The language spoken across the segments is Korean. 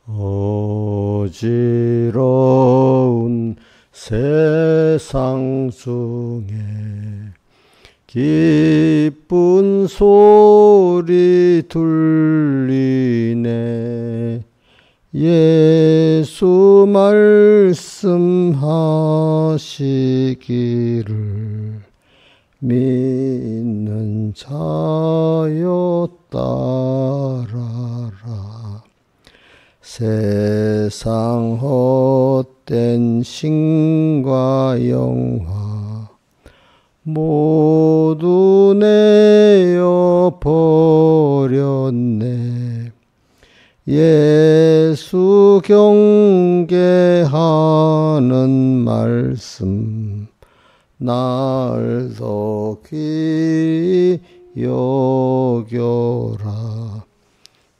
어지러운 세상 중에 기쁜 소리 들리네. 예수 말씀하시기를 믿는 자여 따라라. 세상 헛된 신과 영화 모두 내어 버렸네. 예수 경계하는 말씀 날 더 귀히 여겨라.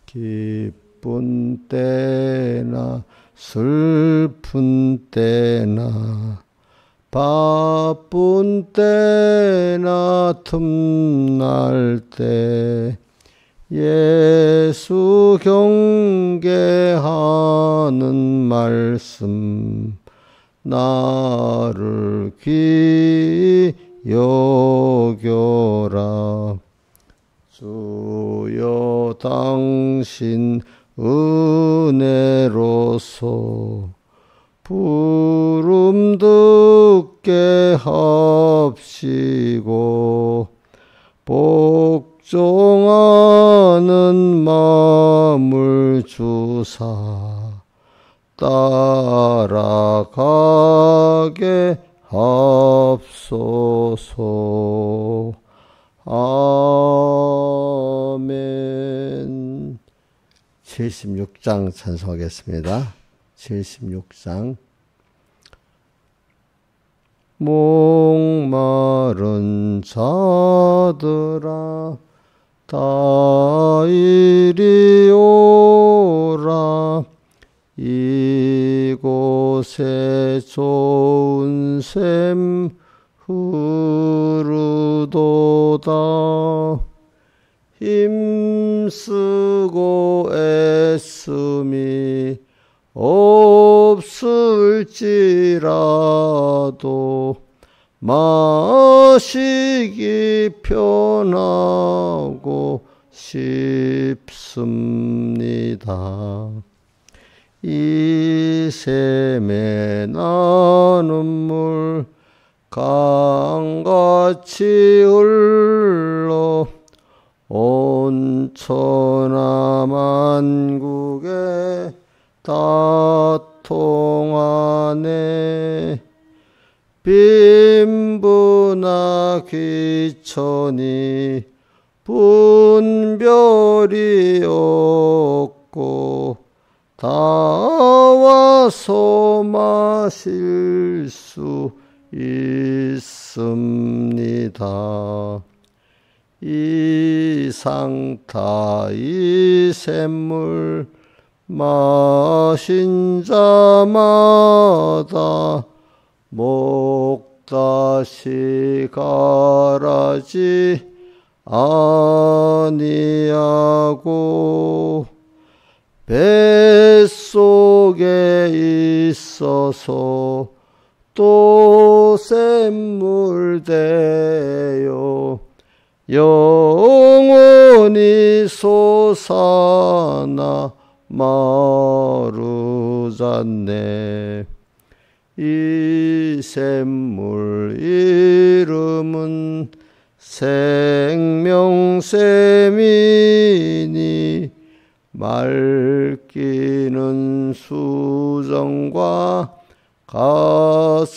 기쁜 때나 슬픈 때나 바쁜 때나 틈날 때 예수 경계하는 말씀 나를 귀히 여겨라. 주여 당신 은혜로서 부름 듣게 합시고 복종하는 마음을 주사 따라가게 합소서. 아멘. 76장 찬송하겠습니다. 76장. 목마른 자들아 다 이리 오라. 이곳에 좋은 샘 흐르도다. 힘쓰고 애씀이 없을지라도 마시기 편하고 싶습니다. 이 샘에 나는 물 강같이 흘러 온 천하 만국에 다 통하네. 빈부나 귀천이 분별이 없고 다 와서 마실 수 있습니다. 이 상타 이 샘물 마신 자마다 목 다시 가라지 아니하고 뱃속에 있어서 또 샘물 되어 영원히 솟아나 마르잖네. 이 샘물 이름은 생명샘이니 맑기는 수정과 같습니다.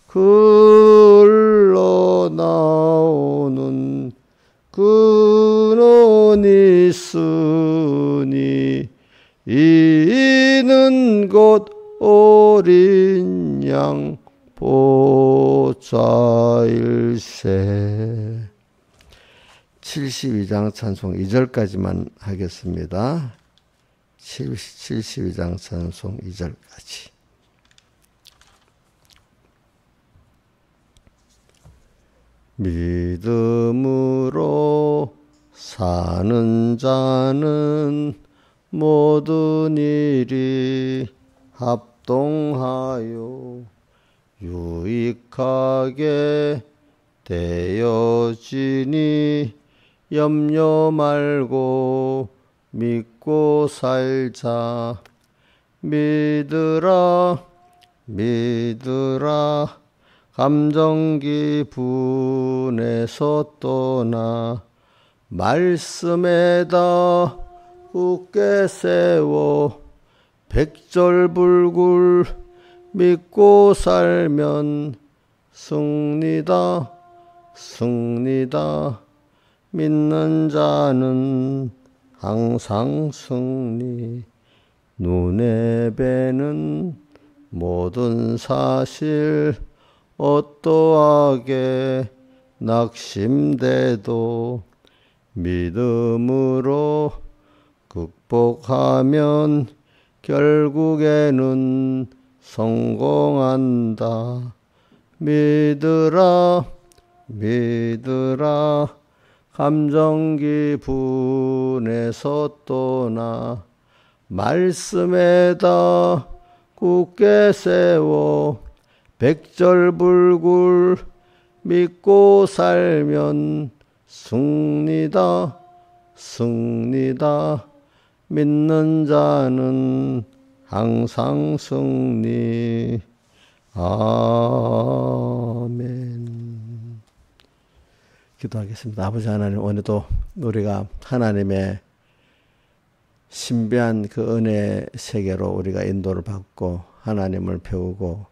흘러나오는 근원이 있으니 이는 곧 어린 양 보좌일세. 72장 찬송 2절까지만 하겠습니다. 72장 찬송 2절까지. 믿음으로 사는 자는 모든 일이 합동하여 유익하게 되어지니 염려 말고 믿고 살자. 믿으라 믿으라 감정 기분에서 떠나 말씀에다 굳게 세워 백절불굴 믿고 살면 승리다 승리다. 믿는 자는 항상 승리. 눈에 뵈는 모든 사실 어떠하게 낙심돼도 믿음으로 극복하면 결국에는 성공한다. 믿으라 믿으라 감정 기분에서 떠나 말씀에다 굳게 세워 백절불굴 믿고 살면 승리다 승리다. 믿는 자는 항상 승리. 아멘. 기도하겠습니다. 아버지 하나님, 오늘도 우리가 하나님의 신비한 그 은혜 세계로 우리가 인도를 받고 하나님을 배우고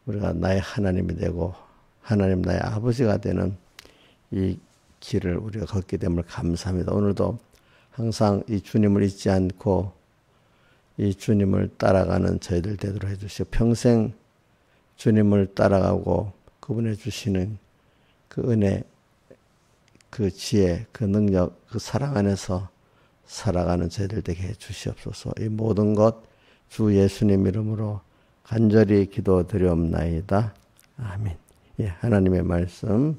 우리가 나의 하나님이 되고 하나님 나의 아버지가 되는 이 길을 우리가 걷게 됨을 감사합니다. 오늘도 항상 이 주님을 잊지 않고 이 주님을 따라가는 저희들 되도록 해주시고 평생 주님을 따라가고 그분의 주시는 그 은혜, 그 지혜, 그 능력, 그 사랑 안에서 살아가는 저희들 되게 해 주시옵소서. 이 모든 것 주 예수님 이름으로 간절히 기도드리옵나이다. 아멘. 예, 하나님의 말씀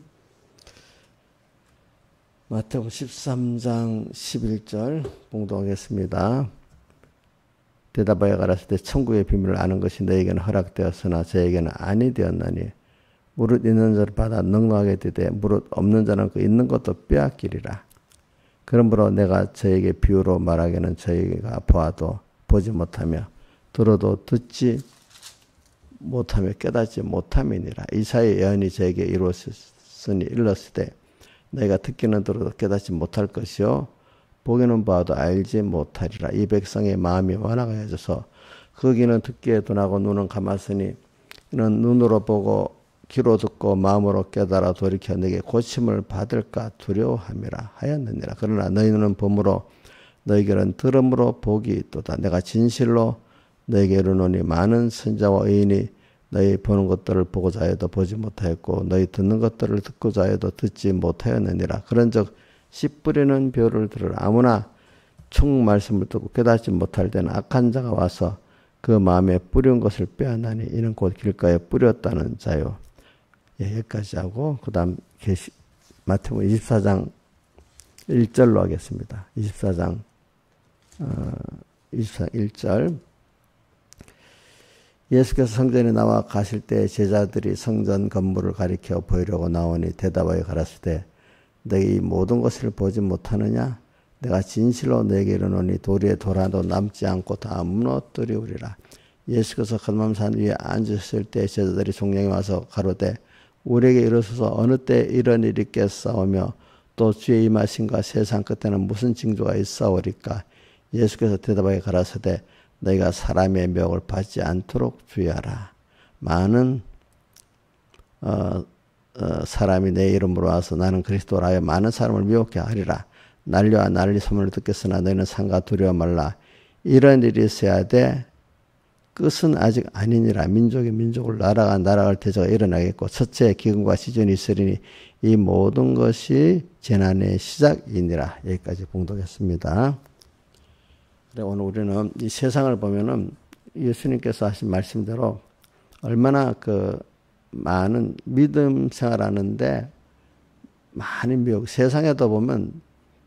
마태복음 13장 11절 봉독하겠습니다. 대답하여 가라사대 천국의 비밀을 아는 것이 너에게는 허락되었으나 저에게는 아니 되었나니 무릇 있는 자를 받아 능력하게 되되 무릇 없는 자는 그 있는 것도 빼앗기리라. 그러므로 내가 저에게 비유로 말하기는 저희가 보아도 보지 못하며 들어도 듣지 못하며 깨닫지 못함이니라. 이사야의 예언이 저에게 이루어졌으니 일렀으되 너희가 듣기는 들어도 깨닫지 못할 것이요 보기는 봐도 알지 못하리라. 이 백성의 마음이 완악해져서 그 귀는 듣기에 둔하고 눈은 감았으니 이는 눈으로 보고 귀로 듣고 마음으로 깨달아 돌이켜 내게 고침을 받을까 두려워함이라 하였느니라. 그러나 너희는 봄으로 너희에게는 들음으로 복이 있도다. 내가 진실로 너희에게 이르노니 많은 선자와 의인이 너희 보는 것들을 보고자 해도 보지 못하였고 너희 듣는 것들을 듣고자 해도 듣지 못하였느니라. 그런즉 씨 뿌리는 벼를 들으라. 아무나 총 말씀을 듣고 깨닫지 못할 때는 악한 자가 와서 그 마음에 뿌린 것을 빼앗나니 이는 곧 길가에 뿌렸다는 자요. 예, 여기까지 하고 그 다음 마태복음 24장 1절로 하겠습니다. 24장 1절 예수께서 성전에 나와 가실 때 제자들이 성전 건물을 가리켜 보이려고 나오니 대답하여 가라사대 너희 이 모든 것을 보지 못하느냐? 내가 진실로 너에게 이르노니 도리에 돌아도 남지 않고 다 무너뜨리우리라. 예수께서 감람산 위에 앉으셨을 때 제자들이 종량에 와서 가로되 우리에게 이르소서 어느 때 이런 일이 있겠사오며 또 주의 임하심과 세상 끝에는 무슨 징조가 있사오리까? 예수께서 대답하여 가라사대 너희가 사람의 미혹을 받지 않도록 주의하라. 많은 사람이 내 이름으로 와서 나는 그리스도라 하여 많은 사람을 미혹해 하리라. 난리와 난리 소문을 듣겠으나 너희는 상가 두려워 말라. 이런 일이 있어야 돼. 끝은 아직 아니니라. 민족이 민족을 나라가 나라를 대적가 일어나겠고 첫째 기근과 시즌이 있으리니 이 모든 것이 재난의 시작이니라. 여기까지 봉독했습니다. 오늘 우리는 이 세상을 보면은 예수님께서 하신 말씀대로 얼마나 그 많은 믿음 생활하는데 많은 미혹, 세상에도 보면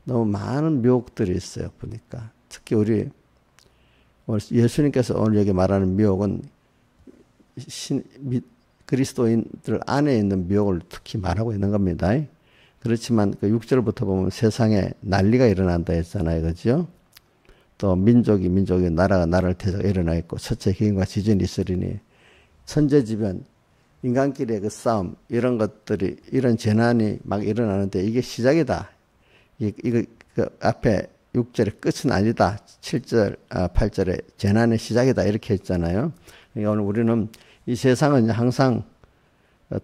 너무 많은 미혹들이 있어요. 보니까 특히 우리 오늘 예수님께서 오늘 여기 말하는 미혹은 그리스도인들 안에 있는 미혹을 특히 말하고 있는 겁니다. 그렇지만 그 6절부터 보면 세상에 난리가 일어난다 했잖아요. 그죠? 또 민족이 나라가 나라를 대적 일어나 있고 첫째 기근과 지진이 있으리니 천재지변 인간끼리의 그 싸움 이런 것들이 이런 재난이 막 일어나는데 이게 시작이다. 이거 그 앞에 6절의 끝은 아니다. 7절 8절의 재난의 시작이다 이렇게 했잖아요. 그러니까 오늘 우리는 이 세상은 항상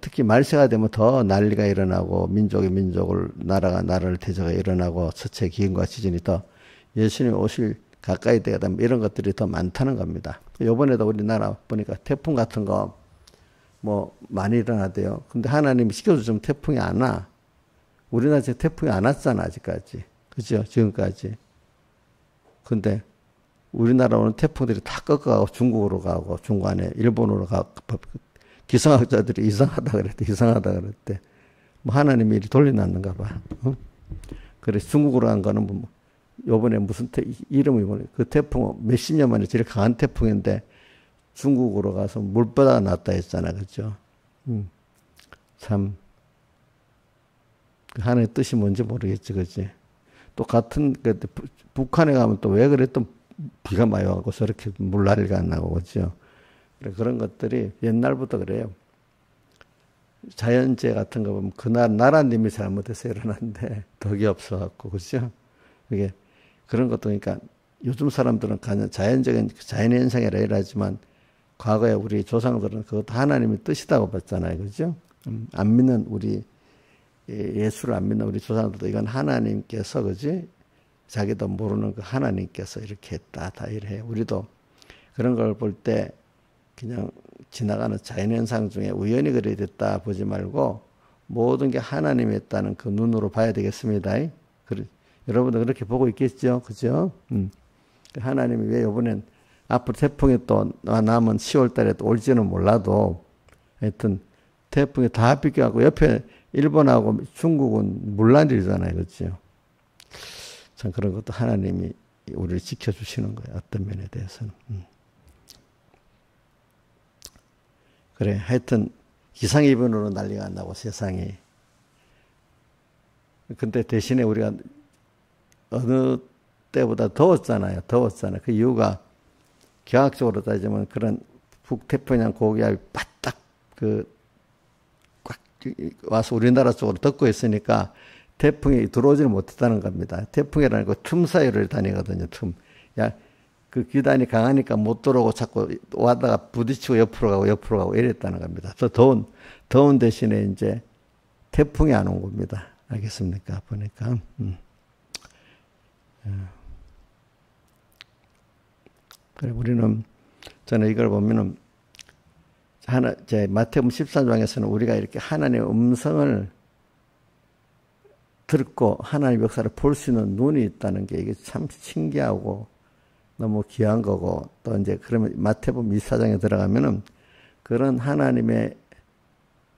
특히 말세가 되면 더 난리가 일어나고 민족이 민족을 나라가 나라를 대적이 일어나고 첫째 기근과 지진이 더 예수님 오실 가까이 되게 되면 이런 것들이 더 많다는 겁니다. 이번에도 우리나라 보니까 태풍 같은 거 뭐 많이 일어나대요. 근데 하나님이 시켜주면 태풍이 안 와. 우리나라 지금 태풍이 안 왔잖아 아직까지. 그죠? 지금까지. 근데 우리나라 오는 태풍들이 다 꺾어가고 중국으로 가고 중간에 일본으로 가고 기상학자들이 이상하다 그랬대. 뭐 하나님이 이리 돌려놨는가 봐. 어? 그래서 중국으로 간 거는 뭐 요번에 무슨 이름이 뭐래. 그 태풍은 몇십 년 만에 제일 강한 태풍인데 중국으로 가서 물바다가 났다 했잖아. 그죠? 참 하나님의 뜻이 뭔지 모르겠지. 그지? 또 같은 북한에 가면 또 왜 그랬던 비가 많이 와서 저렇게 물난리가 안 나고 그죠? 그런 것들이 옛날부터 그래요. 자연재해 같은 거 보면 그날 나라님이 잘못해서 일어났는데 덕이 없어갖고 그죠? 그게 그런 것도 그러니까 요즘 사람들은 자연적인 자연의 현상이라 이러지만 과거에 우리 조상들은 그것도 하나님의 뜻이라고 봤잖아요. 그죠? 안 믿는 우리 예수를 안 믿는 우리 조상들도 이건 하나님께서 그지? 자기도 모르는 그 하나님께서 이렇게 했다 다 이래. 우리도 그런 걸 볼 때 그냥 지나가는 자연현상 중에 우연히 그래 됐다 보지 말고 모든 게 하나님이 했다는 그 눈으로 봐야 되겠습니다. 여러분도 그렇게 보고 있겠죠? 그죠? 하나님이 왜 이번엔 앞으로 태풍이 또 남은 10월 달에 또 올지는 몰라도 하여튼 태풍이 다 비껴갖고 옆에 일본하고 중국은 물난리잖아요. 그죠? 참 그런 것도 하나님이 우리를 지켜주시는 거예요. 어떤 면에 대해서는. 그래, 하여튼 기상이변으로 난리가 안 나고 세상이. 근데 대신에 우리가 어느 때보다 더웠잖아요. 그 이유가 경학적으로 따지면 그런 북태평양 고기압이 바짝 꽉 와서 우리나라 쪽으로 덮고 있으니까 태풍이 들어오지를 못했다는 겁니다. 태풍이라는 거 틈 사이를 다니거든요. 야, 그 기단이 강하니까 못 들어오고 자꾸 와다가 부딪히고 옆으로 가고 이랬다는 겁니다. 더 더운 대신에 이제 태풍이 안 온 겁니다. 알겠습니까? 보니까. 그래, 저는 이걸 보면은, 마태복음 13장에서는 우리가 이렇게 하나님의 음성을 듣고 하나님의 역사를 볼 수 있는 눈이 있다는 게 이게 참 신기하고 너무 귀한 거고, 또 이제 그러면 마태복음 24장에 들어가면은 그런 하나님의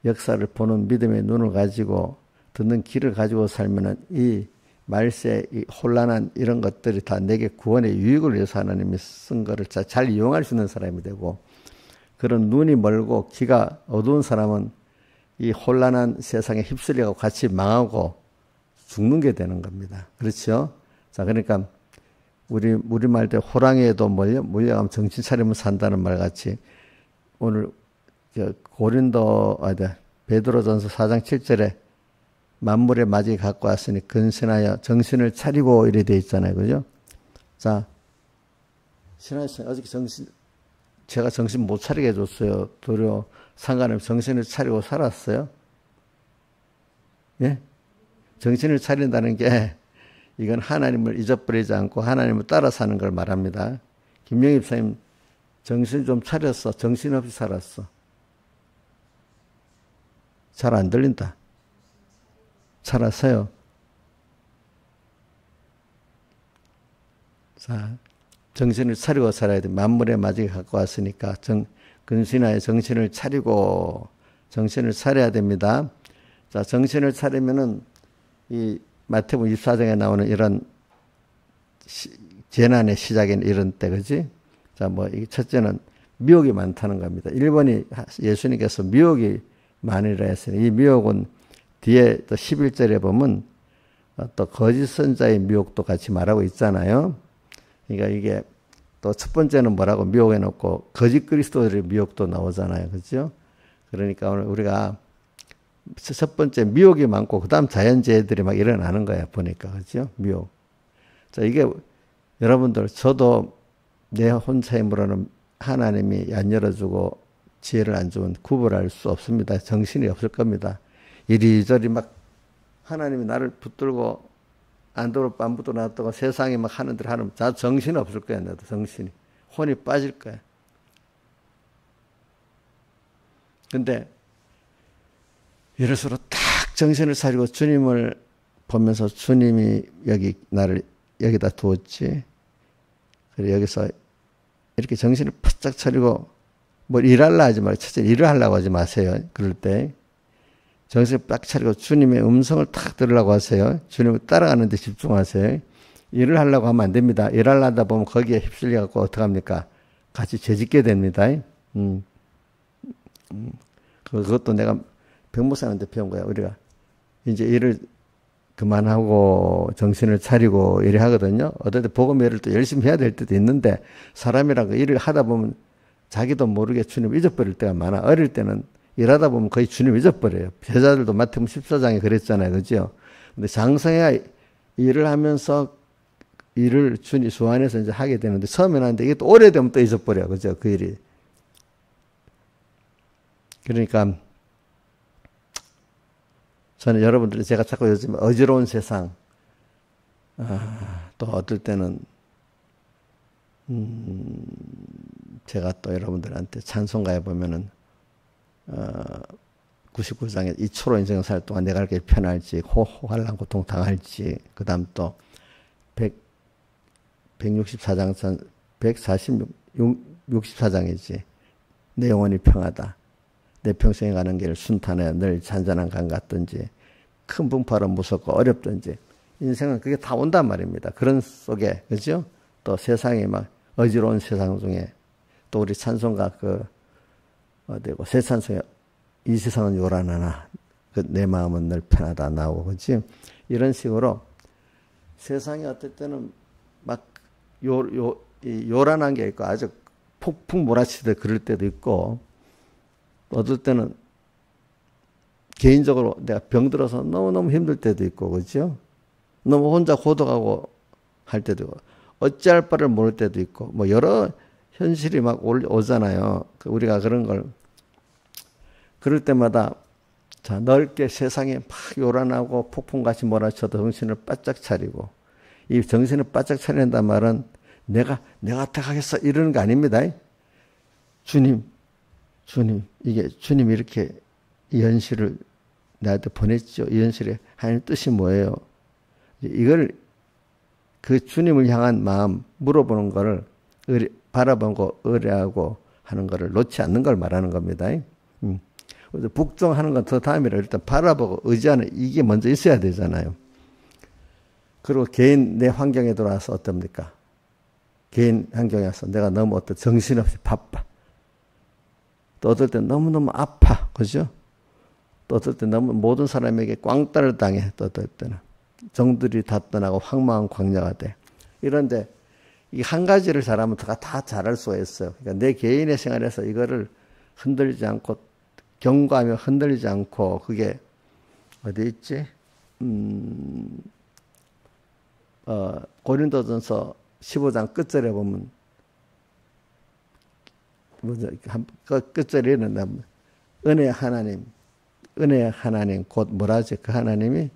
역사를 보는 믿음의 눈을 가지고 듣는 귀를 가지고 살면은 이 말세, 이 혼란한 이런 것들이 다 내게 구원의 유익을 위해서 하나님이 쓴 거를 잘 이용할 수 있는 사람이 되고, 그런 눈이 멀고 귀가 어두운 사람은 이 혼란한 세상에 휩쓸려고 같이 망하고 죽는 게 되는 겁니다. 그렇죠? 자, 그러니까 우리 말대 호랑이에도 몰려가면 정신 차리면 산다는 말 같이 오늘 베드로전서 4장 7절에 만물의 맞이 갖고 왔으니 근신하여 정신을 차리고 이래 돼 있잖아요. 그죠? 자, 신하였어요. 어저께 제가 정신 못 차리게 해줬어요. 도리어 상관없이 정신을 차리고 살았어요. 예? 정신을 차린다는 게 이건 하나님을 잊어버리지 않고 하나님을 따라 사는 걸 말합니다. 김영희 집사님 정신 좀 차렸어. 정신없이 살았어. 잘 안 들린다. 살았어요. 자, 정신을 차리고 살아야 돼. 만물의 맞이가 갖고 왔으니까 근신하여 정신을 차리고 정신을 차려야 됩니다. 자, 정신을 차리면은 이 마태복음 24장에 나오는 이런 재난의 시작인 이런 때, 그지? 자, 뭐, 첫째는 미혹이 많다는 겁니다. 1번이 예수님께서 미혹이 많으라 했으니, 이 미혹은 뒤에 또 11절에 보면 또 거짓 선자의 미혹도 같이 말하고 있잖아요. 그러니까 이게 또 첫 번째는 뭐라고 미혹해 놓고 거짓 그리스도들의 미혹도 나오잖아요. 그죠? 그러니까 오늘 우리가 첫 번째 미혹이 많고 그 다음 자연재해들이 막 일어나는 거야. 보니까. 그죠? 미혹. 자, 이게 여러분들, 저도 내 혼자의 힘으로는 하나님이 안 열어주고 지혜를 안 주면 구별할 수 없습니다. 정신이 없을 겁니다. 이리저리 막 하나님이 나를 붙들고 안도로 빰부도 놨다고 세상에 막 하는 대로 하면 다 정신이 없을 거야. 나도 정신이. 혼이 빠질 거야. 근데 이럴수록 딱 정신을 차리고 주님을 보면서 주님이 여기 나를 여기다 두었지. 그래 여기서 이렇게 정신을 바짝 차리고 뭘 일하려 하지 말고 첫째 일을 하려고 하지 마세요. 그럴 때 정신을 딱 차리고 주님의 음성을 탁 들으려고 하세요. 주님을 따라가는 데 집중하세요. 일을 하려고 하면 안 됩니다. 일하려다 보면 거기에 휩쓸려 갖고 어떡합니까? 같이 죄짓게 됩니다. 그것도 내가 백목사님한테 배운 거야. 우리가 이제 일을 그만하고 정신을 차리고 일을 하거든요. 어떨 때 복음 일을 또 열심히 해야 될 때도 있는데 사람이라고 일을 하다 보면 자기도 모르게 주님 잊어버릴 때가 많아. 어릴 때는 일하다 보면 거의 주님 잊어버려요. 제자들도 마태복음 14장에 그랬잖아요. 그죠? 근데 장성해야 일을 하면서 일을 주님 주 안에서 이제 하게 되는데 처음에는 하는데 이게 또 오래되면 또 잊어버려요. 그죠? 그 일이. 그러니까 저는 여러분들 제가 자꾸 요즘 어지러운 세상, 또 어떨 때는 제가 또 여러분들한테 찬송가에 보면은 99장에 이 초로 인생을 살 동안 내가 이렇게 편할지 호호한란 고통 당할지 그 다음 또 164장 164장이지 내 영혼이 평하다 내 평생에 가는 길 순탄해 늘 잔잔한 강 같든지 큰 분파로 무섭고 어렵든지 인생은 그게 다 온단 말입니다. 그런 속에 그죠? 또 세상이 막 어지러운 세상 중에 또 우리 찬송가 어디고 새 찬송에 이 세상은 요란하나 내 마음은 늘 편하다 나오고 그지? 이런 식으로 세상이 어떨 때는 막 요란한 게 있고 아주 폭풍 몰아치듯 그럴 때도 있고 어떨 때는 개인적으로 내가 병들어서 너무너무 힘들 때도 있고 그죠? 너무 혼자 고독하고 할 때도 있고 어찌할 바를 모를 때도 있고 뭐 여러 현실이 막 오잖아요. 우리가 그런 걸 그럴 때마다 자 넓게 세상에 막 요란하고 폭풍같이 몰아쳐도 정신을 바짝 차리고 이 정신을 바짝 차린다는 말은 내가 어떡하겠어 이러는 거 아닙니다. 주님 이게 주님이 이렇게 이 현실을 나한테 보냈죠. 이 현실에 하나님 뜻이 뭐예요? 이걸 그 주님을 향한 마음 물어보는 거를 바라보고 의뢰하고 하는 거를 놓지 않는 걸 말하는 겁니다. 북종하는 건 더 다음이라 일단 바라보고 의지하는 이게 먼저 있어야 되잖아요. 그리고 개인 내 환경에 들어와서 어떻습니까? 개인 환경에 와서 내가 너무 정신없이 바빠. 또 어떨 때 너무너무 아파. 그죠? 또 어떨 때 너무 모든 사람에게 꽝따를 당해. 또 어떨 때는 정들이 다 떠나고 황망한 광야가 돼. 이런데 이 한 가지를 잘하면 다 잘할 수가 있어요. 그러니까 내 개인의 생활에서 이거를 흔들리지 않고 경고하며 흔들리지 않고 그게 어디 있지? 고린도전서 15장 끝절에 보면 끝절에는 은혜의 하나님 곧 뭐라지? 그 하나님이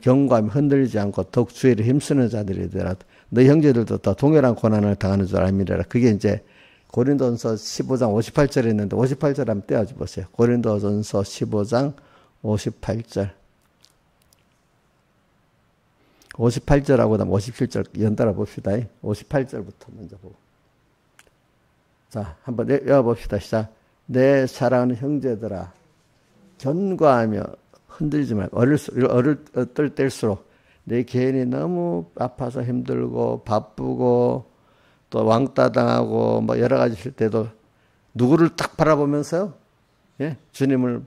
경고하며 흔들리지 않고 더욱 주의를 힘쓰는 자들이 되라. 너희 형제들도 더 동일한 고난을 당하는 줄 알미래라. 그게 이제 고린도전서 15장 58절에 있는데 58절 한번 떼어줘 보세요. 고린도전서 15장 58절. 58절하고 그다음 57절 연달아 봅시다. 58절부터 먼저 보고. 자, 한번 외워봅시다. 시작. 내 사랑하는 형제들아, 견고하며 흔들리지 말고 어떨 때일수록 내 개인이 너무 아파서 힘들고 바쁘고 또 왕따 당하고 뭐 여러 가지 일 때도 누구를 딱 바라보면서요, 예? 주님을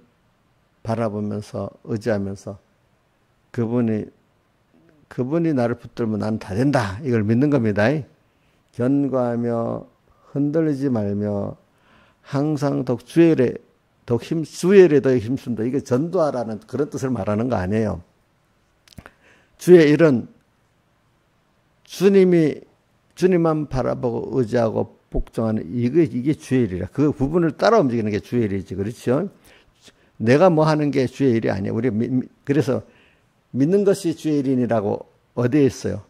바라보면서 의지하면서 그분이 나를 붙들면 나는 다 된다, 이걸 믿는 겁니다. 견고하며 흔들리지 말며 항상 주일에 더 힘쓴다. 이게 전도하라는 그런 뜻을 말하는 거 아니에요. 주의 일은 주님만 바라보고 의지하고 복종하는 이게 주의 일이라. 그 부분을 따라 움직이는 게 주의 일이지. 그렇죠? 내가 뭐 하는 게 주의 일이 아니에요. 그래서 믿는 것이 주의 일이라고 어디에 있어요?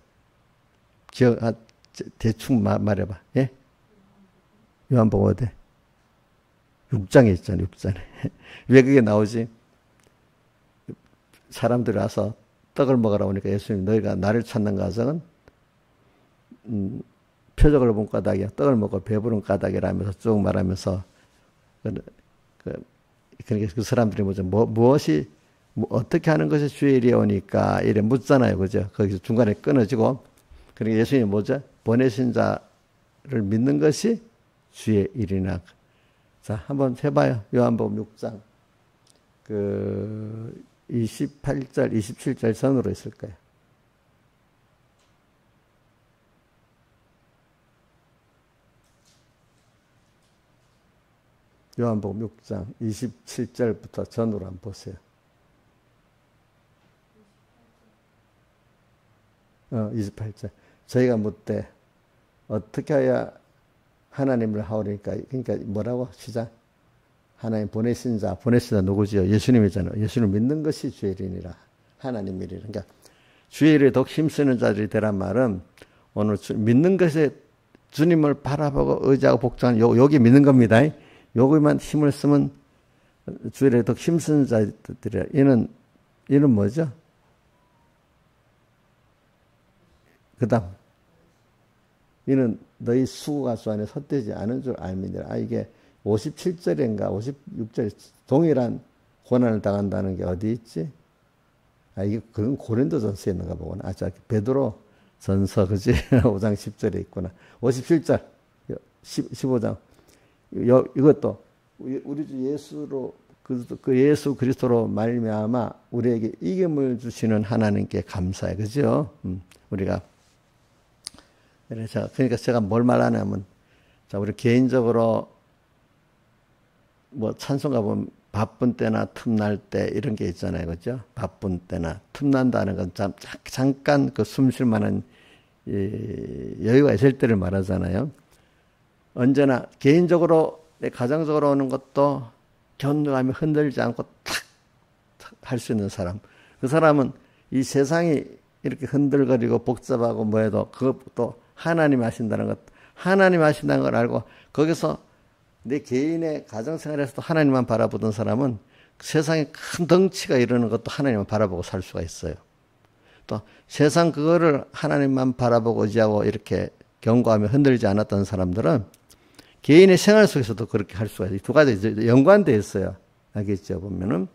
대충 말해봐. 예? 요한복음 어디? 6장에 있잖아, 6장에. 왜 그게 나오지? 사람들이 와서 떡을 먹으라 오니까 예수님, 너희가 나를 찾는 가정은 표적을 본 까닭이야. 떡을 먹고 배부른 까닭이라 하면서 쭉 말하면서 그러니까 그 사람들이 무엇이 어떻게 하는 것이 주의 일이 오니까 이래 묻잖아요. 그죠? 거기서 중간에 끊어지고, 그러니까 예수님이 뭐죠? 보내신 자를 믿는 것이 주의 일이나. 자, 한번 해봐요. 요한복음 6장 28절, 27절 전으로 있을 거예요. 요한복음 6장 27절부터 전으로 한번 보세요. 28절. 저희가 묻되 어떻게 해야 하나님을 하오리까? 그러니까 뭐라고? 시작. 하나님 보내신 자 누구지요? 예수님이잖아요. 예수를 믿는 것이 주의 일이니라. 하나님이리라. 그러니까 주의 일에 더욱 힘쓰는 자들이 되란 말은 오늘 믿는 것에 주님을 바라보고 의지하고 복종하는 여기 믿는 겁니다. 여기만 힘을 쓰면 주의 일에 더욱 힘쓰는 자들이라. 이는 뭐죠? 그 다음, 이는 너희 수고가수 안에 헛되지 않은 줄 알미니라. 이게 57절인가 56절 동일한 고난을 당한다는 게 어디 있지? 이게 그건 고린도전서에 있는가 보구나. 베드로 전서, 그지? 5장 10절에 있구나. 57절, 15장. 이것도 우리 주 예수로 그 예수 그리스도로 말미암아 우리에게 이김을 주시는 하나님께 감사해, 그죠? 우리가 그러니까 제가 뭘 말하냐면, 자, 우리 개인적으로 뭐 찬송가 보면 바쁜 때나 틈날 때 이런 게 있잖아요, 그죠? 바쁜 때나 틈난다는 건 잠깐 그 숨 쉴 만한 여유가 있을 때를 말하잖아요. 언제나 개인적으로 가정적으로 오는 것도 견고하며 흔들리지 않고 탁 할 수 있는 사람. 그 사람은 이 세상이 이렇게 흔들거리고 복잡하고 뭐해도 그것도 하나님 하신다는 걸 알고 거기서 내 개인의 가정생활에서도 하나님만 바라보던 사람은 세상에 큰 덩치가 이러는 것도 하나님만 바라보고 살 수가 있어요. 또 세상 그거를 하나님만 바라보고 의지하고 이렇게 견고하며 흔들리지 않았던 사람들은 개인의 생활 속에서도 그렇게 할 수가 있어요. 두 가지 연관되어 있어요. 알겠죠? 보면은.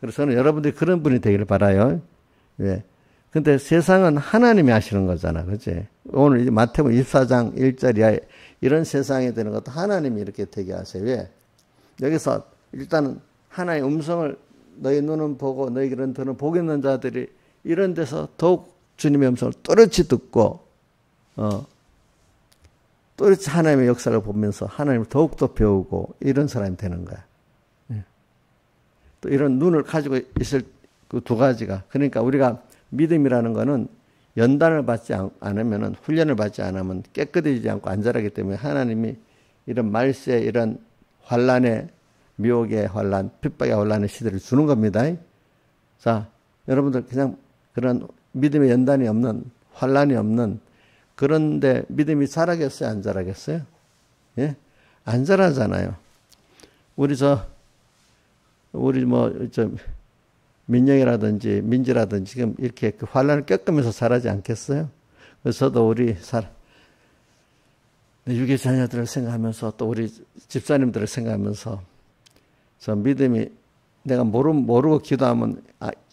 그래서 저는 여러분들이 그런 분이 되기를 바라요. 왜? 근데 세상은 하나님이 하시는 거잖아. 그치? 오늘 이제 마태복음 24장 1절 이하에 이런 세상이 되는 것도 하나님이 이렇게 되게 하세요. 왜? 여기서 일단은 하나의 음성을 너희 눈은 보고 너희 귀는 들은 복 있는 자들이 이런 데서 더욱 주님의 음성을 또렷이 듣고 또렷이 하나님의 역사를 보면서 하나님을 더욱더 배우고 이런 사람이 되는 거야. 또 이런 눈을 가지고 있을 그 두 가지가, 그러니까 우리가 믿음이라는 거는 연단을 받지 않으면, 훈련을 받지 않으면 깨끗해지지 않고 안 자라기 때문에 하나님이 이런 말세, 이런 환란의 미혹의 환란, 핍박의 환란의 시대를 주는 겁니다. 자, 여러분들 그냥 그런 믿음의 연단이 없는, 환란이 없는, 그런데 믿음이 자라겠어요? 안 자라겠어요? 예? 안 자라잖아요. 민영이라든지 민지라든지 지금 이렇게 그 환란을 겪으면서 자라지 않겠어요? 그래서 저도 우리 유괴 자녀들을 생각하면서 또 우리 집사님들을 생각하면서 저 믿음이 내가 모르고 기도하면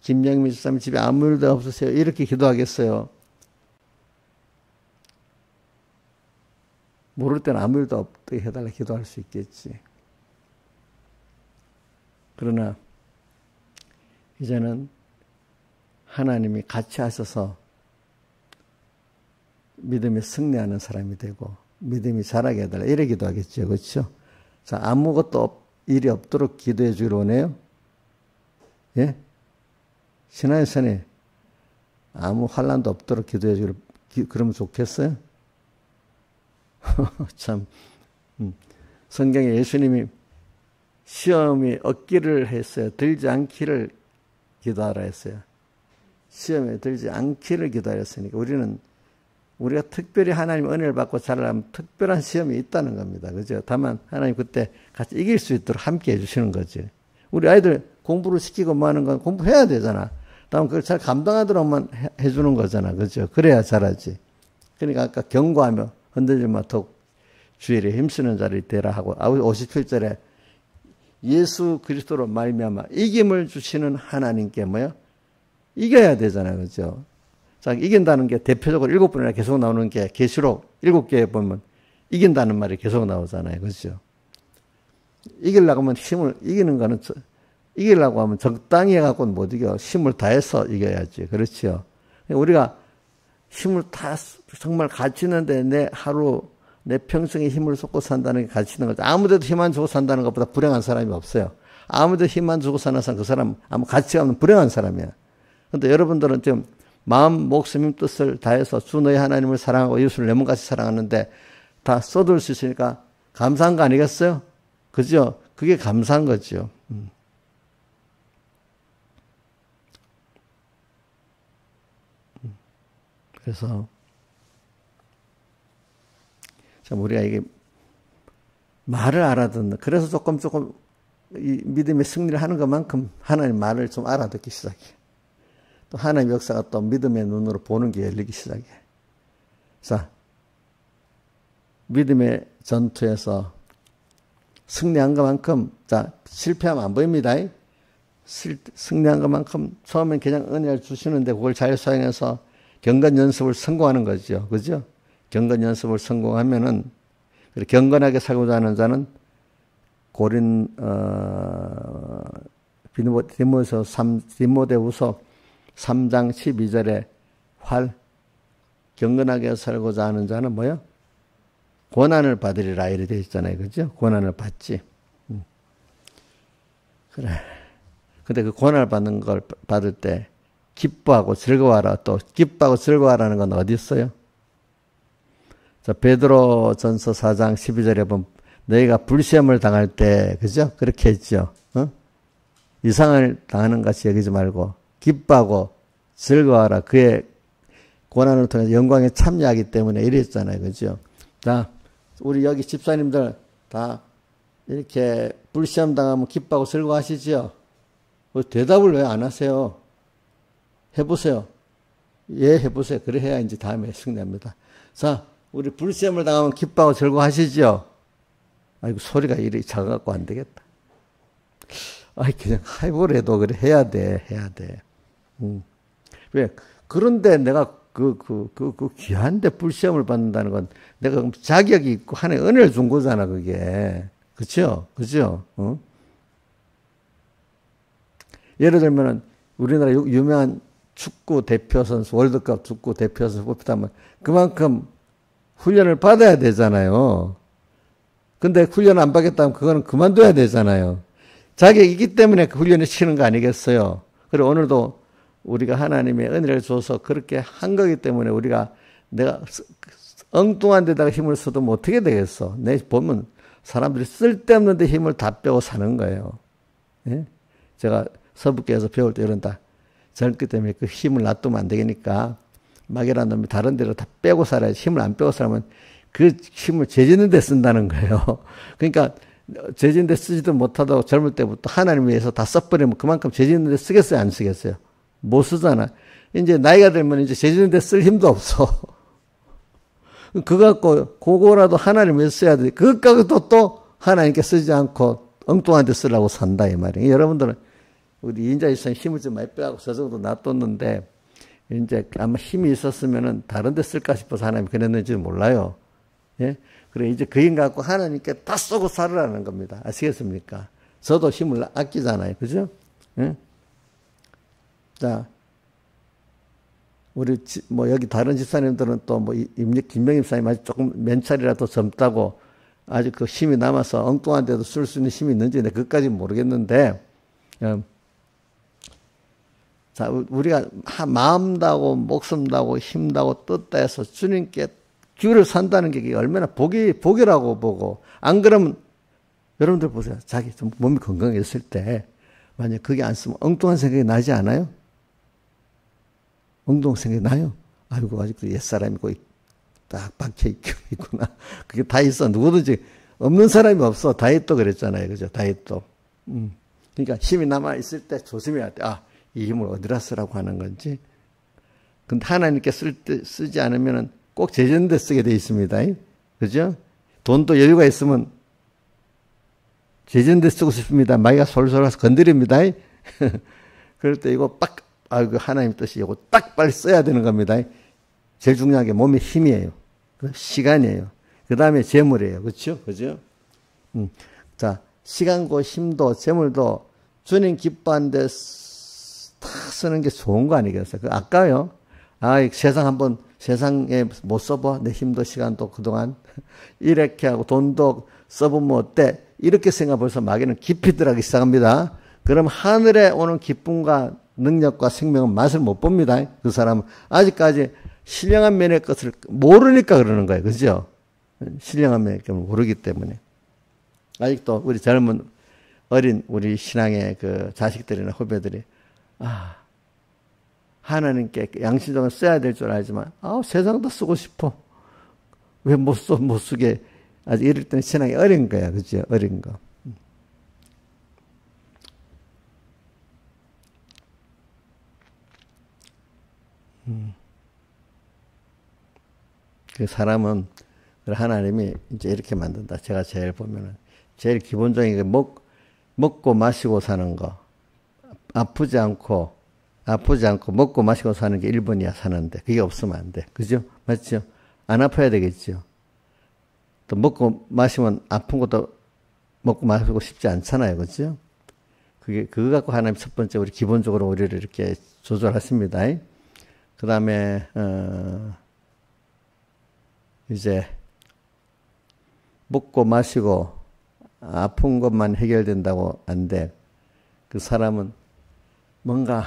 김영민 집사님 집에 아무 일도 없으세요 이렇게 기도하겠어요? 모를 때는 아무 일도 없게 해달라 기도할 수 있겠지. 그러나 이제는 하나님이 같이 하셔서 믿음에 승리하는 사람이 되고 믿음이 자라게 해달라 이래 기도하겠죠. 그렇죠? 자, 아무것도 일이 없도록 기도해 주기로 하네요. 예? 신하의 선에 아무 환난도 없도록 기도해 주기로 그러면 좋겠어요? 참 성경에 예수님이 시험이 없기를 했어요. 들지 않기를 기도하라 했어요. 시험에 들지 않기를 기도하라 했으니까 우리가 특별히 하나님 은혜를 받고 자라려면 특별한 시험이 있다는 겁니다. 그죠? 다만 하나님 그때 같이 이길 수 있도록 함께 해주시는 거지. 우리 아이들 공부를 시키고 뭐 하는 건 공부해야 되잖아. 다만 그걸 잘 감당하도록만 해주는 거잖아. 그죠? 그래야 잘하지. 그러니까 아까 경고하며 흔들지 마 더욱 주일에 힘쓰는 자를 되라 하고 57절에 예수 그리스도로 말미암아 이김을 주시는 하나님께 뭐요? 이겨야 되잖아요. 그죠? 자, 이긴다는 게 대표적으로 7번이나 계속 나오는 게 계시록 7개에 보면 이긴다는 말이 계속 나오잖아요. 그죠? 이기려고 하면 이기려고 하면 적당히 해갖고는 못 이겨. 힘을 다해서 이겨야지. 그렇죠? 우리가 힘을 다 정말 갇히는데 내 평생에 힘을 쏟고 산다는 게 갇히는 거죠. 아무데도 힘 안 주고 산다는 것보다 불행한 사람이 없어요. 아무데도 힘 안 주고 사는 사람, 그 사람 아무 가치가 없는 불행한 사람이야. 그런데 여러분들은 지금 마음, 목숨, 힘, 뜻을 다해서 주 너희 하나님을 사랑하고 이웃을 내 몸같이 사랑하는데 다 쏟을 수 있으니까 감사한 거 아니겠어요? 그죠? 그게 감사한 거죠. 그래서 참 우리가 이게 말을 알아듣는 그래서 조금 이 믿음의 승리를 하는 것만큼 하나님 말을 좀 알아듣기 시작해. 또 하나님 역사가 또 믿음의 눈으로 보는 게 열리기 시작해. 자, 믿음의 전투에서 승리한 것만큼 자 실패하면 안 보입니다. 승리한 것만큼 처음엔 그냥 은혜를 주시는데 그걸 잘 사용해서 경건 연습을 성공하는 거죠. 그죠? 경건 연습을 성공하면은 경건하게 살고자 하는 자는 디모데후서 3장 12절에 경건하게 살고자 하는 자는 뭐요? 고난을 받으리라 이렇게 되어 있잖아요. 그죠? 고난을 받지. 그래. 근데 그 고난을 받는 걸 받을 때 기뻐하고 즐거워하라. 또 기뻐하고 즐거워하라는 건 어디 있어요? 자, 베드로전서 4장 12절에 보면 너희가 불시험을 당할 때 그죠? 그렇게 했죠. 이상을 당하는 같이 여기지 말고 기뻐하고 즐거워하라. 그의 고난을 통해서 영광에 참여하기 때문에 이랬잖아요. 그죠? 자, 우리 여기 집사님들 다 이렇게 불시험 당하면 기뻐하고 즐거워하시죠? 대답을 왜 안 하세요? 해보세요. 예, 해보세요. 그래 해야 이제 다음에 승리합니다. 자, 우리 불시험을 당하면 기뻐하고 즐거워하시죠? 아이고, 소리가 이리 작아갖고 안 되겠다. 아이, 그냥 해보래도 그래 해야 돼. 왜? 그런데 내가 그 귀한데 불시험을 받는다는 건 내가 자격이 있고 하나의 은혜를 준 거잖아, 그게. 그쵸? 예를 들면은 우리나라 유명한 축구 대표 선수, 월드컵 축구 대표 선수 뽑히다면 그만큼 훈련을 받아야 되잖아요. 근데 훈련 안 받겠다면 그거는 그만둬야 되잖아요. 자격이 있기 때문에 그 훈련을 시키는 거 아니겠어요? 그리고 오늘도 우리가 하나님의 은혜를 줘서 그렇게 한 거기 때문에 내가 엉뚱한 데다가 힘을 써도 뭐 어떻게 되겠어? 보면 사람들이 쓸데없는 데 힘을 다 빼고 사는 거예요. 예? 제가 서북교에서 배울 때 이런다. 젊기 때문에 그 힘을 놔두면 안 되니까 막이라는 놈이 다른 데로 다 빼고 살아야지. 힘을 안 빼고 살면 그 힘을 죄짓는 데 쓴다는 거예요. 그러니까 죄짓는 데 쓰지도 못하다고 젊을 때부터 하나님 위해서 다 써버리면 그만큼 죄짓는 데 쓰겠어요? 안 쓰겠어요? 못 쓰잖아. 이제 나이가 들면 이제 죄짓는 데 쓸 힘도 없어. 그거 갖고 그거라도 하나님 위해서 써야 돼. 그것 갖고 또 하나님께 쓰지 않고 엉뚱한 데 쓰려고 산다 이 말이에요. 여러분들은 우리 인자 있으면 힘을 좀 많이 빼고 저 정도 놔뒀는데, 이제 아마 힘이 있었으면은 다른 데 쓸까 싶어서 하나님이 그랬는지 몰라요. 예? 그래, 이제 그 힘 갖고 하나님께 다 쏘고 살으라는 겁니다. 아시겠습니까? 저도 힘을 아끼잖아요. 그죠? 예? 자, 우리, 여기 다른 집사님들은 또 김명임 집사님 아직 조금 면찰이라도 젊다고 아직 그 힘이 남아서 엉뚱한 데도 쓸 수 있는 힘이 있는지 그것까지는 모르겠는데, 자, 우리가 마음 다고 목숨 다고 힘 다고 뜻 다해서 주님께 주를 산다는 게 얼마나 복이라고 보고, 안 그러면 여러분들 보세요. 자기 좀 몸이 건강했을 때 만약 그게 안 쓰면 엉뚱한 생각이 나지 않아요? 엉뚱한 생각이 나요. 아이고 아직도 옛사람이고 딱 박혀있구나. 그게 다 있어. 누구든지 없는 사람이 없어. 다윗도 그랬잖아요. 그죠? 다윗도. 그러니까 힘이 남아있을 때 조심해야 돼. 아, 이 힘을 어디다 쓰라고 하는 건지. 근데 하나님께 쓰지 않으면은 꼭 제재는 데 쓰게 돼 있습니다. 그죠? 돈도 여유가 있으면 제재는 데 쓰고 싶습니다. 마이가 솔솔 가서 건드립니다. 그럴 때 이거 아이고, 하나님 뜻이 이거 딱 빨리 써야 되는 겁니다. 제일 중요한 게 몸의 힘이에요. 시간이에요. 그 다음에 재물이에요. 그렇죠? 그죠? 자, 시간고 힘도 재물도 주님 기뻐하는데 다 쓰는 게 좋은 거 아니겠어요? 아까요. 세상에 못 써봐. 내 힘도 시간도 그동안 이렇게 하고 돈도 써보면 어때? 이렇게 생각 벌써 마귀는 깊이 들어가기 시작합니다. 그럼 하늘에 오는 기쁨과 능력과 생명은 맛을 못 봅니다. 그 사람은 아직까지 신령한 면의 것을 모르니까 그러는 거예요. 그죠? 신령한 면의 것을 모르기 때문에. 아직도 우리 젊은 어린 우리 신앙의 그 자식들이나 후배들이 하나님께 양심적으로 써야 될 줄 알지만 세상도 쓰고 싶어. 왜 못 쓰게. 아직 이럴 때는 신앙이 어린 거야. 그죠? 어린 거. 그 사람은 하나님이 이제 이렇게 만든다. 제가 제일 보면은 제일 기본적인 게 먹고 마시고 사는 거. 아프지 않고 먹고 마시고 사는 게 1번이야 사는데 그게 없으면 안 돼. 그죠? 맞죠? 안 아파야 되겠죠. 또 먹고 마시면 아픈 것도 먹고 마시고 싶지 않잖아요. 그죠? 그거 갖고 하나님 첫 번째 우리 기본적으로 우리를 이렇게 조절하십니다. 그 다음에, 이제, 먹고 마시고 아픈 것만 해결된다고 안 돼. 그 사람은 뭔가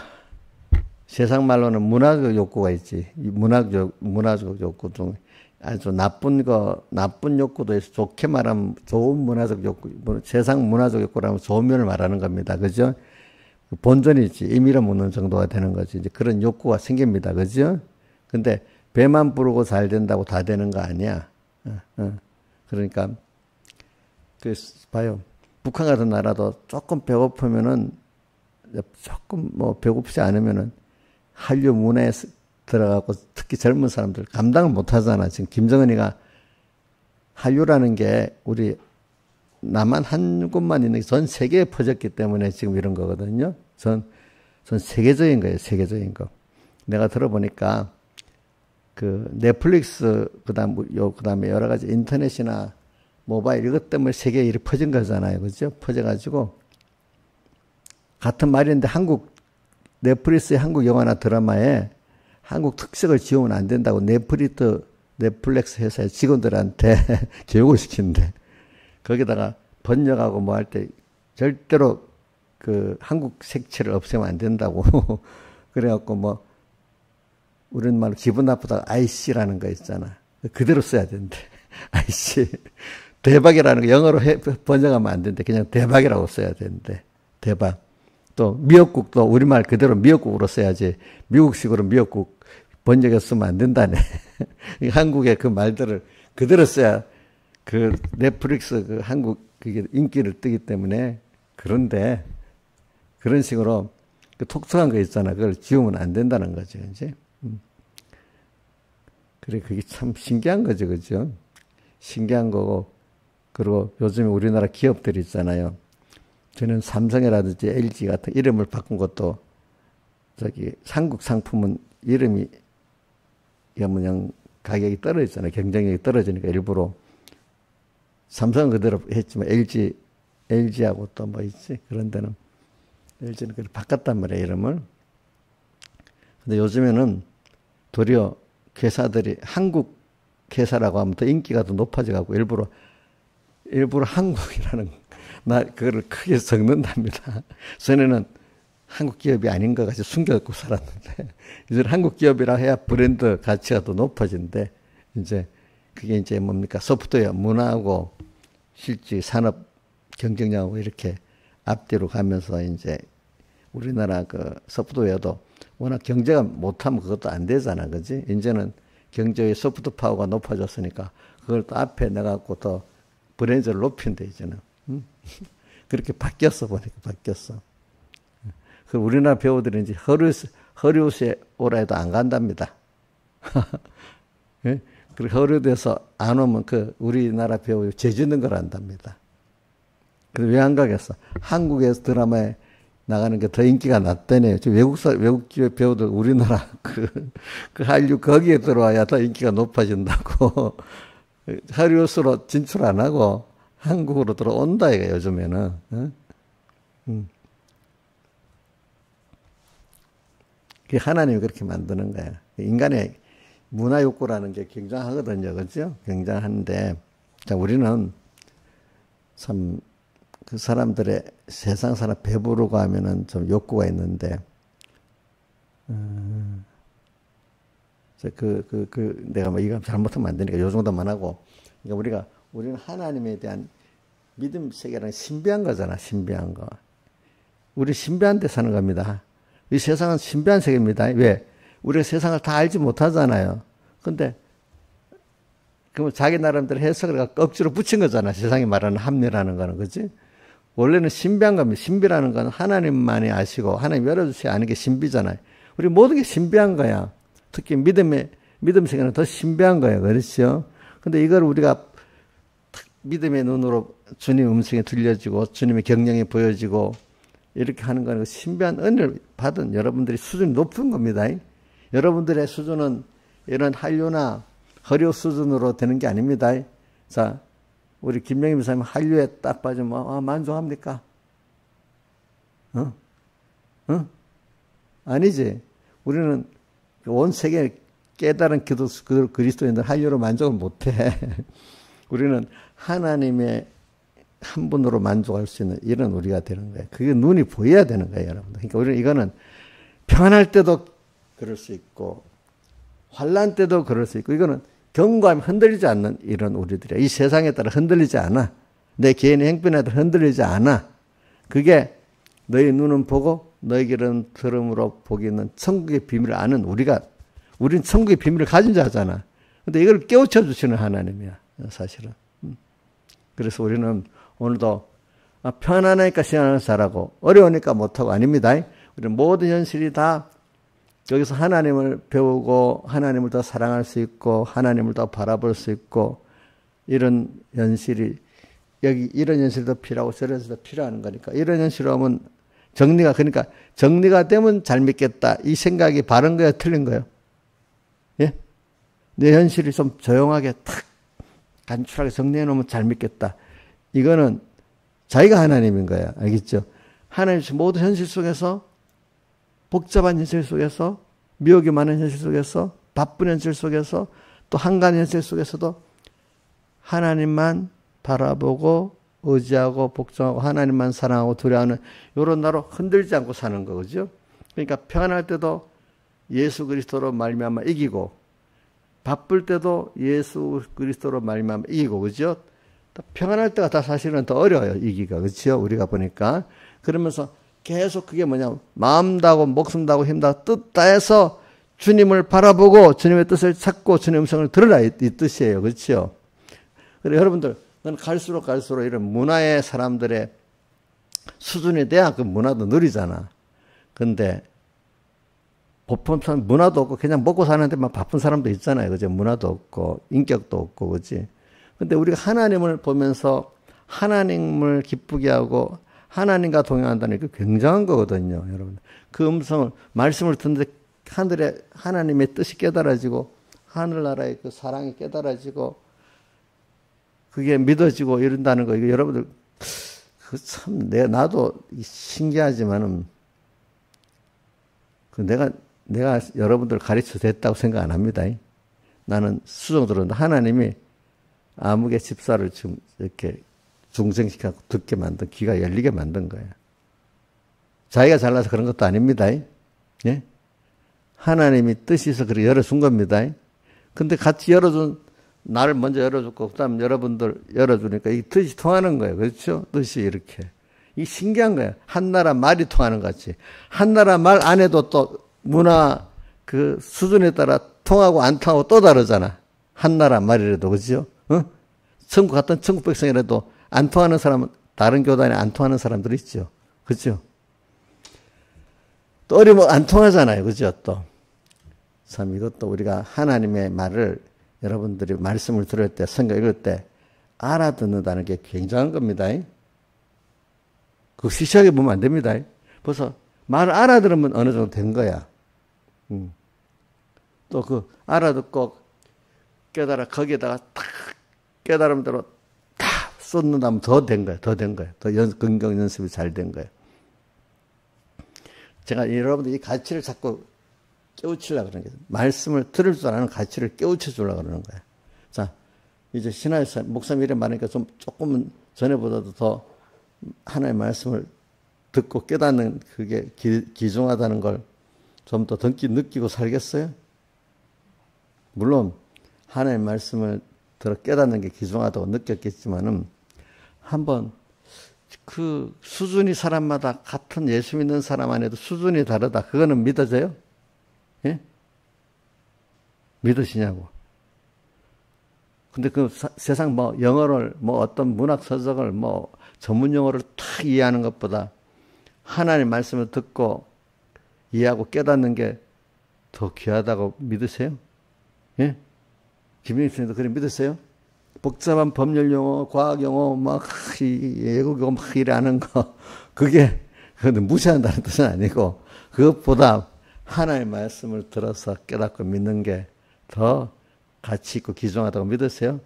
세상 말로는 문화적 욕구가 있지. 문화적 욕구 중 아주 나쁜 욕구도 있어. 좋게 말하면 좋은 문화적 욕구, 세상 문화적 욕구라면 좋은 면을 말하는 겁니다. 그죠? 본전이지. 임의로 묻는 정도가 되는 거지. 이제 그런 욕구가 생깁니다. 그죠? 근데 배만 부르고 잘 된다고 다 되는 거 아니야. 그러니까, 봐요. 북한 같은 나라도 조금 배고프면은, 조금 배고프지 않으면은 한류 문화에 들어가고 특히 젊은 사람들 감당을 못 하잖아. 지금 김정은이가 한류라는 게 우리 남한 한 곳만 있는 게 전 세계에 퍼졌기 때문에 지금 이런 거거든요. 전 세계적인 거예요. 세계적인 거. 내가 들어보니까 그 넷플릭스 그다음에 여러 가지 인터넷이나 모바일 이것 때문에 세계에 이렇게 퍼진 거잖아요. 그죠? 퍼져가지고 같은 말인데 넷플릭스의 한국 영화나 드라마에 한국 특색을 지우면 안 된다고 넷플릭스 회사의 직원들한테 교육을 시키는데 거기다가 번역하고 뭐 할 때 절대로 그 한국 색채를 없애면 안 된다고. 그래갖고 우리말로 기분 나쁘다가 아이씨라는 거 있잖아. 그대로 써야 된대. 아이씨. 대박이라는 거 영어로 번역하면 안 된대. 그냥 대박이라고 써야 된대. 대박. 또 미역국도 우리말 그대로 미역국으로 써야지. 미국식으로 미역국 번역해서 쓰면 안 된다네. 한국의 그 말들을 그대로 써야 그 넷플릭스 그 한국 그게 인기를 뜨기 때문에. 그런데 그런 식으로 그 독특한 거 있잖아. 그걸 지우면 안 된다는 거죠. 이제. 그래, 그게 참 신기한 거죠. 그죠? 신기한 거고. 그리고 요즘에 우리나라 기업들 있잖아요. 저는 삼성이라든지 LG 같은 이름을 바꾼 것도 한국 상품은 이름이 그냥 가격이 떨어지잖아요. 경쟁력이 떨어지니까 일부러 삼성은 그대로 했지만 LG하고 또 뭐 있지? 그런 데는 LG는 그걸 바꿨단 말이에요, 이름을. 근데 요즘에는 도리어 회사들이 한국 회사라고 하면 더 인기가 더 높아져가고 일부러 한국이라는 그거를 크게 적는답니다. 전에는 한국 기업이 아닌 것 같이 숨겨갖고 살았는데 이제 한국 기업이라 해야 브랜드 가치가 더 높아진대. 이제 그게 이제 뭡니까? 소프트웨어 문화하고 실제 산업 경쟁력하고 이렇게 앞뒤로 가면서 이제 우리나라 그 소프트웨어도 워낙 경제가 못하면 그것도 안 되잖아. 그지? 이제는 경제의 소프트 파워가 높아졌으니까 그걸 또 앞에 내갖고 더 브랜드를 높인대, 이제는. 그렇게 바뀌었어, 보니까 바뀌었어. 그 우리나라 배우들은 이제 허리우드에 오라 해도 안 간답니다. 예? 그리고 허리우드에서 안 오면 그 우리나라 배우 죄짓는 걸 한답니다. 그래서 왜 안 가겠어? 한국에서 드라마에 나가는 게 더 인기가 낮다네요. 외국 배우들 우리나라 그 한류 거기에 들어와야 더 인기가 높아진다고. 하리우드로 진출 안 하고 한국으로 들어온다 이거 요즘에는. 그게 하나님이 그렇게 만드는 거야. 인간의 문화 욕구라는 게 굉장하거든요, 그렇죠? 굉장한데, 자 우리는 참 그 사람들의 세상 사람 배부르고 하면은 좀 욕구가 있는데, 내가 뭐 이거 잘못하면 안 되니까 요 정도만 하고, 그러니까 우리는 하나님에 대한 믿음 세계라는 신비한 거잖아, 신비한 거. 우리 신비한 데 사는 겁니다. 이 세상은 신비한 세계입니다. 왜? 우리가 세상을 다 알지 못하잖아요. 근데, 그러면 자기 나름대로 해석을 억지로 붙인 거잖아. 세상이 말하는 합리라는 거는, 그치? 원래는 신비한 겁니다. 신비라는 건 하나님만이 아시고, 하나님 열어주셔야 아는 게 신비잖아요. 우리 모든 게 신비한 거야. 특히 믿음 세계는 더 신비한 거예요. 그렇죠? 근데 이걸 우리가 믿음의 눈으로 주님 음성이 들려지고, 주님의 경영이 보여지고, 이렇게 하는 거는 신비한 은혜를 받은 여러분들이 수준이 높은 겁니다. 여러분들의 수준은 이런 한류나 허리우 수준으로 되는 게 아닙니다. 자, 우리 김명희 목사님 한류에 딱 빠지면 만족합니까? 아니지. 우리는 온 세계 깨달은 그리스도인들 한류로 만족을 못해. 우리는 하나님의 한 분으로 만족할 수 있는 이런 우리가 되는 거예요. 그게 눈이 보여야 되는 거예요, 여러분. 그러니까 우리는 이거는 평안할 때도 그럴 수 있고, 환난 때도 그럴 수 있고, 이거는 경고하면 흔들리지 않는 이런 우리들이야. 이 세상에 따라 흔들리지 않아. 내 개인의 행편에 따라 흔들리지 않아. 그게 너희 눈은 보고 너희 귀는 들음으로 복이 있는 천국의 비밀을 아는 우린 천국의 비밀을 가진 자잖아. 근데 이걸 깨우쳐 주시는 하나님이야, 사실은. 그래서 우리는 오늘도 편안하니까 신앙을 잘하고 어려우니까 못하고 아닙니다. 우리는 모든 현실이 다 여기서 하나님을 배우고 하나님을 더 사랑할 수 있고 하나님을 더 바라볼 수 있고 이런 현실이 여기 이런 현실도 필요하고 저런 현실도 필요한 거니까 이런 현실로 하면 정리가 되면 잘 믿겠다. 이 생각이 바른 거예요? 틀린 거예요? 예? 내 현실이 좀 조용하게 탁 간추하게 정리해 놓으면 잘 믿겠다. 이거는 자기가 하나님인 거야. 알겠죠? 하나님 모든 현실 속에서 복잡한 현실 속에서 미혹이 많은 현실 속에서 바쁜 현실 속에서 또 한가한 현실 속에서도 하나님만 바라보고 의지하고 복종하고 하나님만 사랑하고 두려워하는 이런 나로 흔들지 않고 사는 거죠. 그러니까 평안할 때도 예수 그리스도로 말미암아 이기고 바쁠 때도 예수 그리스도로 말미암아 이기고 그죠? 평안할 때가 다 사실은 더 어려워요. 이기가. 그렇죠? 우리가 보니까. 그러면서 계속 그게 뭐냐 마음 다하고 목숨 다하고 힘 다하고 뜻 다해서 주님을 바라보고 주님의 뜻을 찾고 주님의 음성을 들으라 이 뜻이에요. 그렇죠? 그래 여러분들 넌 갈수록 이런 문화의 사람들의 수준에 대한 그 문화도 느리잖아. 근데 보통 문화도 없고 그냥 먹고 사는 데만 바쁜 사람도 있잖아요. 그죠? 문화도 없고 인격도 없고 그렇지? 근데 우리가 하나님을 보면서 하나님을 기쁘게 하고 하나님과 동행한다는 게 굉장한 거거든요, 여러분. 그 음성을, 말씀을 듣는데 하늘에 하나님의 뜻이 깨달아지고, 하늘나라의 그 사랑이 깨달아지고, 그게 믿어지고 이런다는 거, 이거 여러분들, 그 참, 나도 신기하지만은, 내가 여러분들 가르쳐 댔다고 생각 안 합니다. 나는 수정들은 하나님이 암흑의 집사를 지금 이렇게 중생시켜서 듣게 만든, 귀가 열리게 만든 거예요. 자기가 잘나서 그런 것도 아닙니다. 예? 하나님이 뜻이 있어 그렇게 열어준 겁니다. 근데 같이 열어준, 나를 먼저 열어줬고, 그 다음 여러분들 열어주니까 이 뜻이 통하는 거예요. 그렇죠? 뜻이 이렇게. 이 신기한 거예요. 한나라 말이 통하는 것 같이. 한나라 말 안에도 또 문화 그 수준에 따라 통하고 안 통하고 또 다르잖아. 한나라 말이라도, 그죠? 천국 같은 천국 백성이라도 안 통하는 사람은, 다른 교단에 안 통하는 사람들이 있죠. 그죠? 또 어려면 안 통하잖아요. 그죠? 또. 참 이것도 우리가 하나님의 말을 여러분들이 말씀을 들을 때, 성경 읽을 때 알아듣는다는 게 굉장한 겁니다. 그거 시시하게 보면 안 됩니다. 벌써 말을 알아들으면 어느 정도 된 거야. 또 그 알아듣고 깨달아 거기에다가 탁 깨달은 대로 다 쏟는다면 더 된 거야. 더 된 거야. 더 긍정 연습이 잘 된 거야. 제가 여러분들 이 가치를 자꾸 깨우치려고 그러는 거예요. 말씀을 들을 줄 아는 가치를 깨우쳐 주려고 그러는 거예요. 자, 이제 신화에서 목사님 이래 말하니까 좀 조금은 전에보다도 더 하나님의 말씀을 듣고 깨닫는 그게 귀중하다는 걸 좀 더 느끼고 살겠어요? 물론 하나님의 말씀을 들어 깨닫는 게 귀중하다고 느꼈겠지만은 한번 그 수준이 사람마다 같은 예수 믿는 사람 안에도 수준이 다르다. 그거는 믿어져요? 예? 믿으시냐고. 근데 그 세상 뭐 영어를 뭐 어떤 문학 서적을 뭐 전문 용어를 탁 이해하는 것보다 하나님 말씀을 듣고 이해하고 깨닫는 게 더 귀하다고 믿으세요? 예? 김영희 선생님도 그래 믿으세요? 복잡한 법률 용어, 과학 용어, 막 외국 용어 막 이래 하는 거 그게 무시한다는 뜻은 아니고 그것보다 하나님의 말씀을 들어서 깨닫고 믿는 게 더 가치 있고 귀중하다고 믿으세요?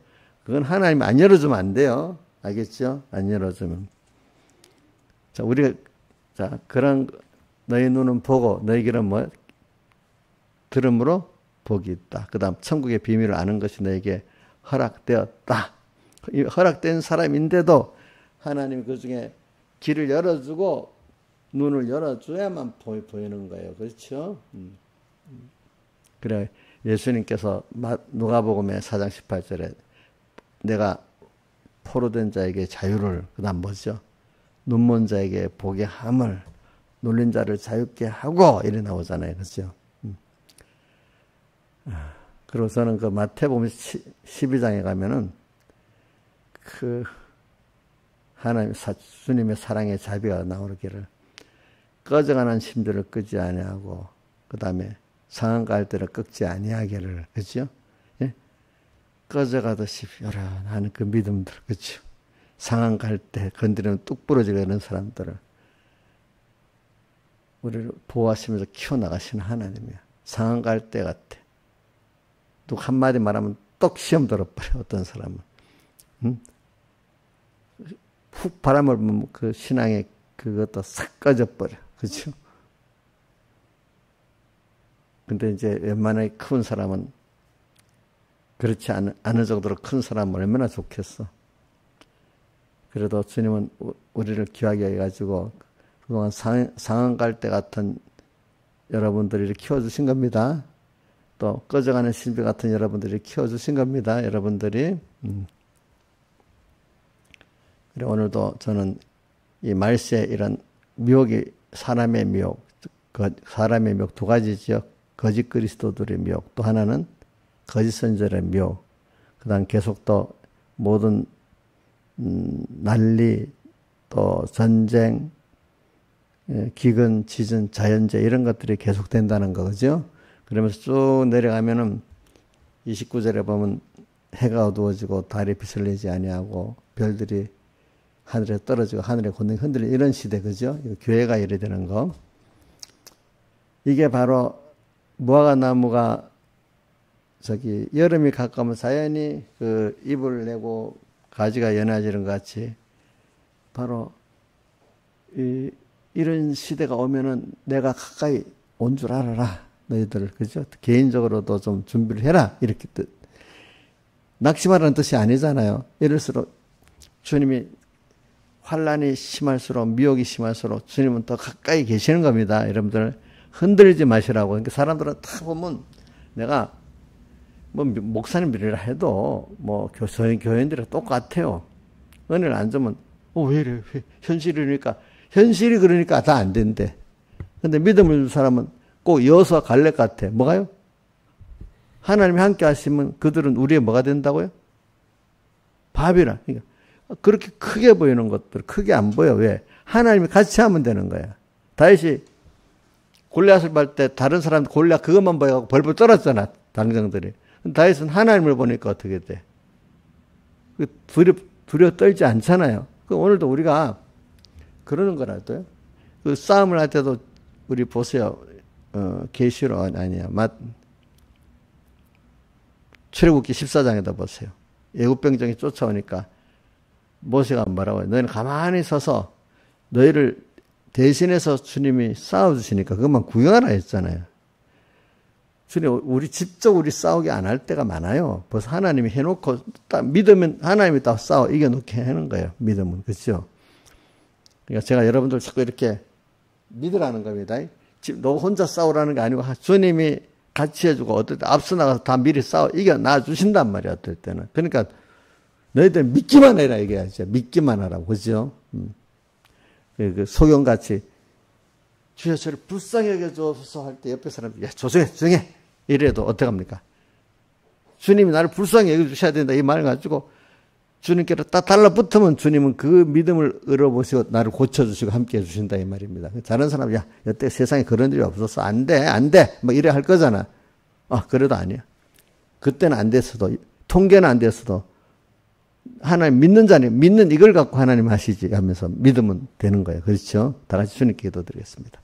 그건 하나님이 안 열어주면 안 돼요. 알겠죠? 안 열어주면. 자, 우리가, 자, 그런, 너희 눈은 보고, 너희 귀는 뭐? 들음으로 복이 있다. 그 다음, 천국의 비밀을 아는 것이 너에게 허락되었다. 허락된 사람인데도 하나님이 그 중에 길을 열어주고, 눈을 열어줘야만 보이는 거예요. 그렇죠? 그래, 예수님께서 누가복음의 4장 18절에 내가 포로된 자에게 자유를, 그 다음 뭐죠? 눈먼 자에게 보게 함을, 눌린 자를 자유케 하고, 이래 나오잖아요. 그죠? 그리고 저는 그 마태복음 12장에 가면은, 그, 하나님, 주님의 사랑의 자비가 나오기를, 꺼져가는 심들을 끄지 아니하고, 그 다음에 상한 갈대를 꺾지 아니하기를, 그죠? 예? 꺼져가듯이 요란한 그 믿음들, 그죠? 상한 갈대 건드리면 뚝 부러지고 이런 사람들을 우리를 보호하시면서 키워나가시는 하나님이야. 상한 갈대 같아. 누구 한마디 말하면 똑 시험 들어버려, 어떤 사람은. 훅 바람을 불면 그 신앙의 그것도 싹 꺼져버려. 그죠? 근데 이제 웬만하게 큰 사람은 그렇지 않은 정도로 큰 사람은 얼마나 좋겠어. 그래도 주님은 우리를 귀하게 해가지고 그동안 상한 갈대 같은 여러분들을 키워주신 겁니다. 또 꺼져가는 신비 같은 여러분들이 키워주신 겁니다. 여러분들이. 그래 오늘도 저는 이 말세에 이런 미혹이 사람의 미혹, 사람의 미혹 두 가지죠. 거짓 그리스도들의 미혹, 또 하나는 거짓 선지자의 미혹. 그 다음 계속 또 모든 난리, 또 전쟁, 기근, 지진, 자연재 이런 것들이 계속된다는 거죠. 그러면서 쭉 내려가면은 29절에 보면 해가 어두워지고 달이 빛을 내지 아니하고 별들이 하늘에 떨어지고 하늘에 곤충이 흔들리는 이런 시대, 그죠? 교회가 이래 되는 거. 이게 바로 무화과나무가 여름이 가까우면 자연히 그 잎을 내고 가지가 연해지는 것 같이 바로 이런 시대가 오면은 내가 가까이 온 줄 알아라. 너희들, 그죠? 개인적으로도 좀 준비를 해라. 이렇게 뜻. 낙심하라는 뜻이 아니잖아요. 이럴수록 주님이 환란이 심할수록, 미혹이 심할수록 주님은 더 가까이 계시는 겁니다. 여러분들 흔들리지 마시라고. 그러니까 사람들은 다 보면 내가 뭐 목사님들이라 해도 뭐 교인들이랑 똑같아요. 은혜를 안 주면 왜 이래? 현실이니까 다 안 된대. 근데 믿음을 준 사람은 꼭 여수와 갈렙 같아. 뭐가요? 하나님이 함께 하시면 그들은 우리의 뭐가 된다고요? 밥이라. 그러니까 그렇게 크게 보이는 것들 크게 안 보여. 왜? 하나님이 같이 하면 되는 거야. 다윗이 골리앗을 볼 때 다른 사람 골리앗 그것만 보여갖고 벌벌 떨었잖아. 당정들이. 다윗은 하나님을 보니까 어떻게 돼? 두려워 떨지 않잖아요. 오늘도 우리가 그러는 거라도요. 그 싸움을 할 때도 우리 보세요. 계시록 아니야. 출애굽기 14장에다 보세요. 애굽 병정이 쫓아오니까 모세가 뭐라고 해요? 너희는 가만히 서서 너희를 대신해서 주님이 싸워주시니까 그것만 구경하라 했잖아요. 주님, 직접 싸우게 안 할 때가 많아요. 벌써 하나님이 해놓고, 딱 믿으면 하나님이 딱 이겨놓게 하는 거예요. 믿으면. 그렇죠? 그러니까 제가 여러분들 자꾸 이렇게 믿으라는 겁니다. 너 혼자 싸우라는 게 아니고 주님이 같이 해주고 어떨 때 앞서 나가서 다 미리 이겨놔 주신단 말이야. 어떨 때는. 그러니까 너희들 믿기만 해라 이겨야죠. 믿기만 하라고. 그죠? 그 소경같이 주여 저를 불쌍히 여겨줘서 할 때 옆에 사람이 야 조용해 이래도 어떡합니까? 주님이 나를 불쌍히 여겨주셔야 된다 이 말 가지고 주님께로 딱 달라붙으면 주님은 그 믿음을 얻어보시고 나를 고쳐주시고 함께 해주신다 이 말입니다. 다른 사람이 야 여태 세상에 그런 일이 없었어. 안 돼 뭐 이래 할 거잖아. 그래도 아니야. 그때는 안 됐어도 통계는 안 됐어도 하나님 믿는 자는 믿는 이걸 갖고 하나님 하시지 하면서 믿으면 되는 거예요. 그렇죠? 다 같이 주님께 기도드리겠습니다.